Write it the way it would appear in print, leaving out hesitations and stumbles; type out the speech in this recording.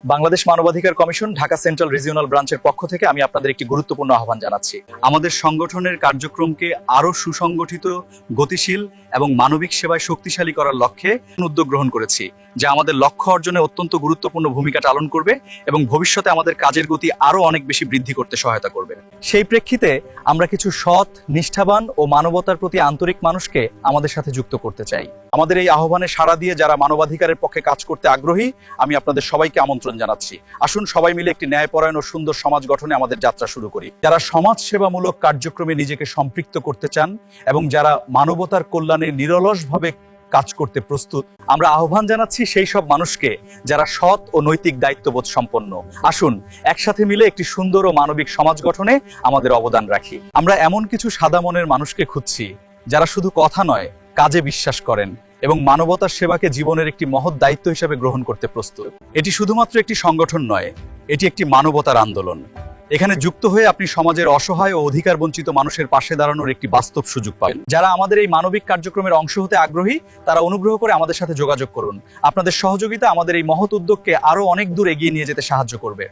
বাংলাদেশ মানবাধিকার commission Dhaka central regional ব্রাঞ্চের পক্ষ থেকে আমি আপনাদের একটি গুরুত্বপূর্ণ আহ্বান জানাচ্ছি। আমাদের সংগঠনের কার্যক্রমকে আরো সুসংগঠিত, গতিশীল এবং মানবিক সেবায় শক্তিশালী করার লক্ষ্যে উদ্যোগ গ্রহণ করেছি, যা আমাদের লক্ষ্য অর্জনে অত্যন্ত গুরুত্বপূর্ণ ভূমিকা পালন করবে এবং ভবিষ্যতে আমাদের কাজের গতি আরো অনেক বেশি বৃদ্ধি করতে সহায়তা করবে। সেই প্রেক্ষিতে আমরা কিছু সৎ, নিষ্ঠাবান ও মানবতার প্রতি আন্তরিক মানুষকে আমাদের সাথে যুক্ত করতে চাই। আমাদের এই আহ্বানে সাড়া দিয়ে যারা মানবাধিকারের পক্ষে কাজ করতে আগ্রহী, আমি আপনাদের সবাইকে আমন্ত্রণ জানাচ্ছি। আসুন সবাই মিলে একটি ন্যায়পরায়ণ ও সুন্দর সমাজ গঠনে আমাদের যাত্রা শুরু করি। যারা সমাজ সেবামূলক কার্যক্রমে নিজেকে সম্পৃক্ত করতে চান এবং যারা মানবতার কল্যাণে নিরলসভাবে কাজ করতে প্রস্তুত, আমরা আহ্বান জানাচ্ছি সেই সব মানুষকে যারা সৎ ও নৈতিক দায়িত্ববোধ সম্পন্ন। আসুন একসাথে মিলে একটি সুন্দর ও মানবিক সমাজ গঠনে আমাদের অবদান রাখি। আমরা এমন কিছু সাদা মনের মানুষকে খুঁজছি যারা শুধু কথা নয়, কাজে বিশ্বাস করেন এবং মানবতার সেবাকে জীবনের একটি মহৎ দায়িত্ব হিসেবে গ্রহণ করতে প্রস্তুত। এটি শুধুমাত্র একটি সংগঠন নয়, এটি একটি মানবতার আন্দোলন। এখানে যুক্ত হয়ে আপনি সমাজের অসহায় ও অধিকার বঞ্চিত মানুষের পাশে দাঁড়ানোর একটি বাস্তব সুযোগ পাবেন। যারা আমাদের এই মানবিক কার্যক্রমের অংশ হতে আগ্রহী, তারা অনুগ্রহ করে আমাদের সাথে যোগাযোগ করুন। আপনাদের সহযোগিতা আমাদের এই মহৎ উদ্যোগকে আরো অনেক দূর এগিয়ে নিয়ে যেতে সাহায্য করবে।